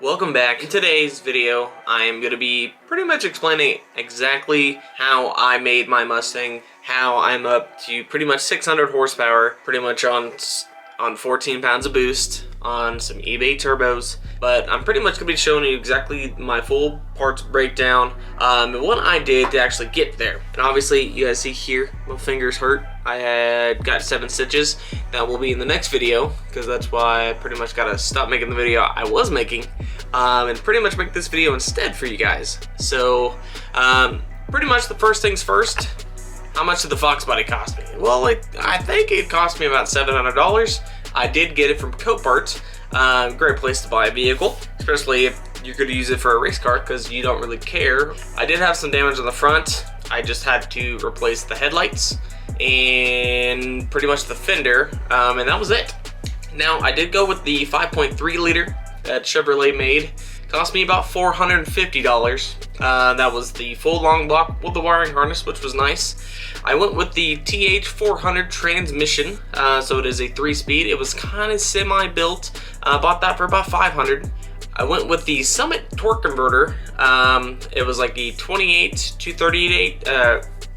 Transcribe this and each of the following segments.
Welcome back. In today's video, I am going to be pretty much explaining exactly how I made my Mustang, how I'm up to pretty much 600 horsepower, pretty much on 14 pounds of boost, on some eBay turbos, but I'm pretty much going to be showing you exactly my full parts breakdown, and what I did to actually get there. And obviously, you guys see here, my fingers hurt. I had got 7 stitches. That will be in the next video, because that's why I pretty much got to stop making the video I was making, and pretty much make this video instead for you guys. So, pretty much the first things first, how much did the Foxbody cost me? Well, I think it cost me about $700. I did get it from Coparts. Great place to buy a vehicle, especially if you're going to use it for a race car because you don't really care. I did have some damage on the front. I just had to replace the headlights and pretty much the fender, and that was it. Now, I did go with the 5.3 liter that Chevrolet made. Cost me about $450. That was the full long block with the wiring harness, which was nice. I went with the TH400 transmission, so it is a 3-speed. It was kind of semi-built. Bought that for about $500. I went with the Summit torque converter. It was like the 28 to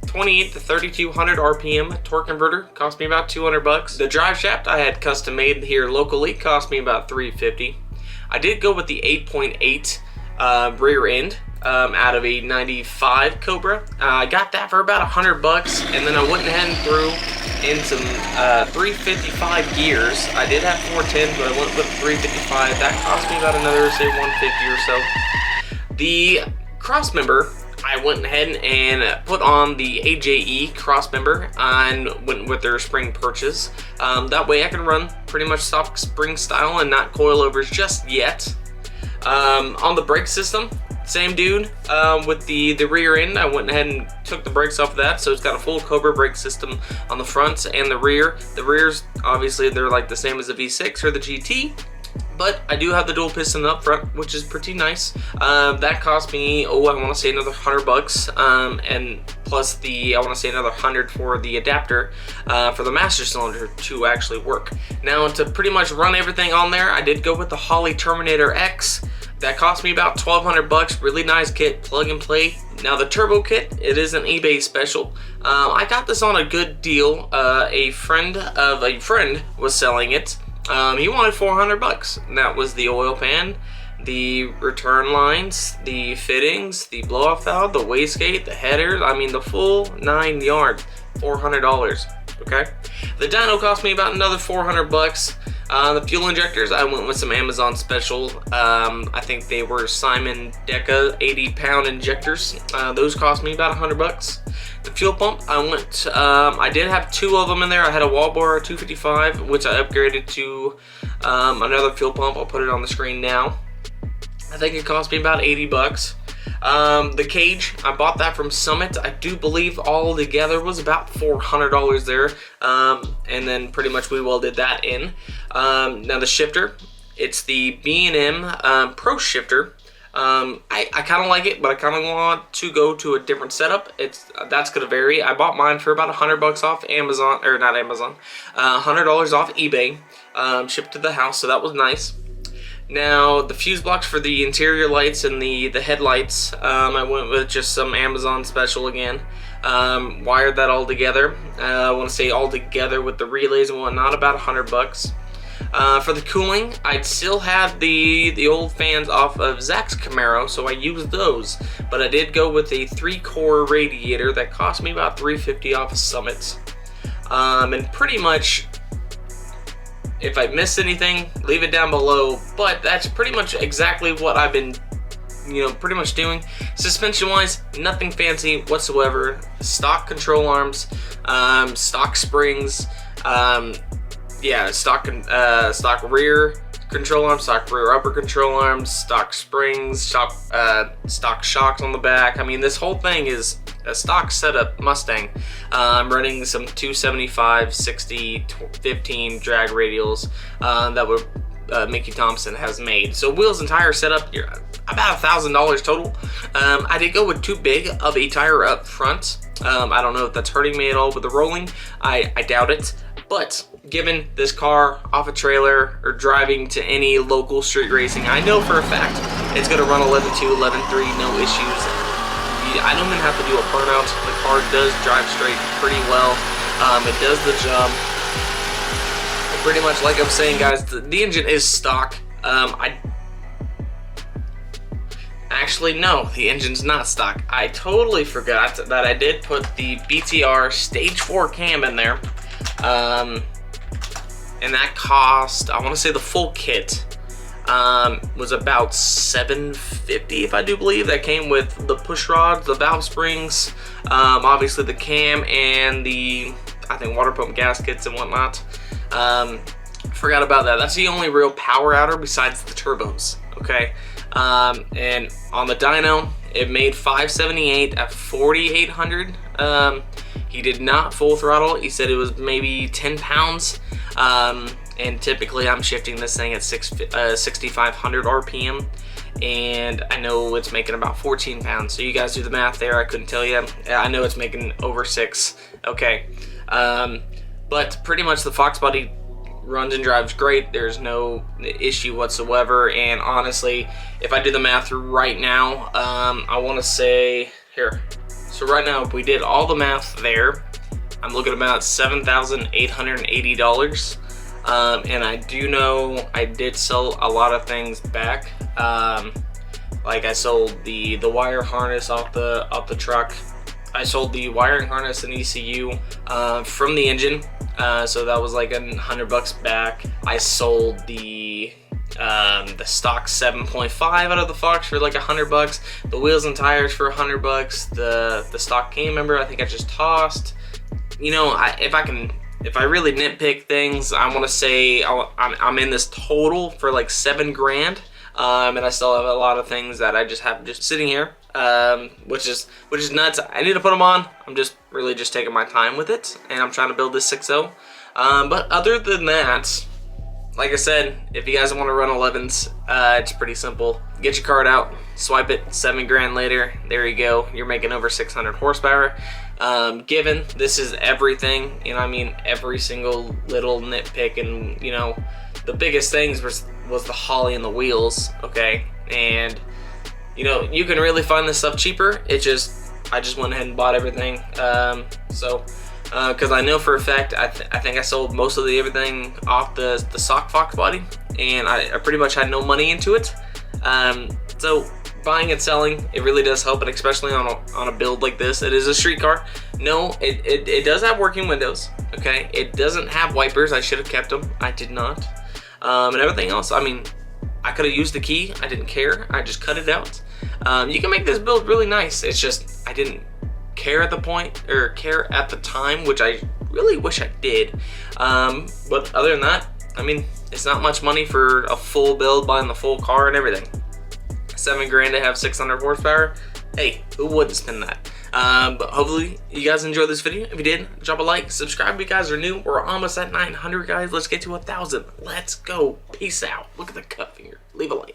3200 RPM torque converter. Cost me about $200. The drive shaft I had custom made here locally. Cost me about $350. I did go with the 8.8 rear end out of a 95 Cobra. I got that for about $100, and then I went ahead and threw in some 355 gears. I did have 410, but I went with 355. That cost me about another, say, $150 or so. The cross member, I went ahead and put on the AJE cross member and went with their spring perches. That way I can run pretty much stock spring style and not coilovers just yet. On the brake system, same dude. With the rear end, I went ahead and took the brakes off of that, so it's got a full Cobra brake system on the front and the rear. The rears, obviously, they're like the same as the V6 or the GT. But I do have the dual piston up front, which is pretty nice. That cost me, I want to say another $100, and plus I want to say another $100 for the adapter for the master cylinder to actually work. Now, to pretty much run everything on there, I did go with the Holley Terminator X. That cost me about $1,200. Really nice kit, plug and play. Now, the turbo kit, it is an eBay special. I got this on a good deal. A friend of a friend was selling it. He wanted $400, and that was the oil pan, the return lines, the fittings, the blow-off valve, the wastegate, the headers. I mean, the full 9 yards, $400. Okay, the dyno cost me about another $400. The fuel injectors, I went with some Amazon special. I think they were Simon Deca 80-pound injectors. Those cost me about $100. The fuel pump, I did have 2 of them in there. I had a Walbora 255, which I upgraded to another fuel pump. I'll put it on the screen now. I think it cost me about $80. The cage, I bought that from Summit. I do believe all together was about $400 there. And then pretty much we welded that in. Now the shifter, it's the B&M Pro shifter. I kind of like it, but I kind of want to go to a different setup. That's gonna vary. I bought mine for about $100 off Amazon, or not Amazon, $100 off eBay, shipped to the house, so that was nice. Now, the fuse blocks for the interior lights and the headlights, I went with just some Amazon special again. Wired that all together. I want to say all together with the relays and whatnot, about $100. For the cooling, I'd still have the old fans off of Zach's Camaro, so I used those. But I did go with a 3-core radiator that cost me about $350 off of Summit. And pretty much, if I missed anything, leave it down below. But that's pretty much exactly what I've been, pretty much doing. Suspension-wise, nothing fancy whatsoever. Stock control arms, stock springs, stock rear control arms, stock rear upper control arms, stock springs, stock shocks on the back. I mean, this whole thing is a stock setup Mustang. I'm running some 275, 60, 15 drag radials that were Mickey Thompson has made. So wheels and tire setup, you're about $1,000 total. I did go with too big of a tire up front. I don't know if that's hurting me at all with the rolling. I doubt it. But given this car off a trailer or driving to any local street racing, I know for a fact it's going to run 11.2, 11.3, no issues. I don't even have to do a burnout. The car does drive straight pretty well. It does the job. Pretty much like I'm saying, guys, the engine is stock. Actually, no, the engine's not stock. I totally forgot that I did put the BTR Stage 4 cam in there. And that cost, I want to say the full kit was about $750, if I do believe. That came with the push rods, the valve springs, obviously the cam, and the, I think, water pump gaskets and whatnot. Forgot about that. That's the only real power outer besides the turbos, okay? And on the dyno, it made 578 at 4,800. He did not full throttle. He said it was maybe 10 pounds. And typically I'm shifting this thing at 6,500 RPM. And I know it's making about 14 pounds. So you guys do the math there. I couldn't tell you. I know it's making over 6. Okay. But pretty much the Foxbody runs and drives great. There's no issue whatsoever. And honestly, if I do the math right now, I want to say here. So right now, if we did all the math there, I'm looking at about $7,880. And I do know I did sell a lot of things back. Like I sold the wire harness off the truck. I sold the wiring harness and ECU from the engine. So that was like $100 back. I sold the stock 7.5 out of the Fox for like $100. The wheels and tires for $100. The stock cam member I think I just tossed. You know, if I really nitpick things, I want to say I'm in this total for like $7 grand. And I still have a lot of things that I just have just sitting here, which is nuts. I need to put them on. I'm just really just taking my time with it, and I'm trying to build this 6.0. But other than that, like I said, if you guys want to run 11s, it's pretty simple. Get your card out, swipe it, 7 grand later, there you go. You're making over 600 horsepower. Given this is everything, you know, I mean, every single little nitpick, and you know, the biggest things was the Holley and the wheels, okay? And you know, you can really find this stuff cheaper. I just went ahead and bought everything. Because I know for a fact, I think I sold most of everything off the stock Foxbody, and I pretty much had no money into it. So buying and selling, it really does help, and especially on a build like this. It is a street car. No, it does have working windows, okay? It doesn't have wipers. I should have kept them. I did not. And everything else, I mean, I could have used the key. I didn't care. I just cut it out. You can make this build really nice. It's just I didn't care at the time, which I really wish I did. But other than that, I mean, it's not much money for a full build, buying the full car and everything. 7 grand to have 600 horsepower. Hey, who wouldn't spend that? But hopefully you guys enjoyed this video. If you did, drop a like, subscribe if you guys are new. We're almost at 900, guys. Let's get to 1,000. Let's go. Peace out. Look at the cut finger. Leave a like.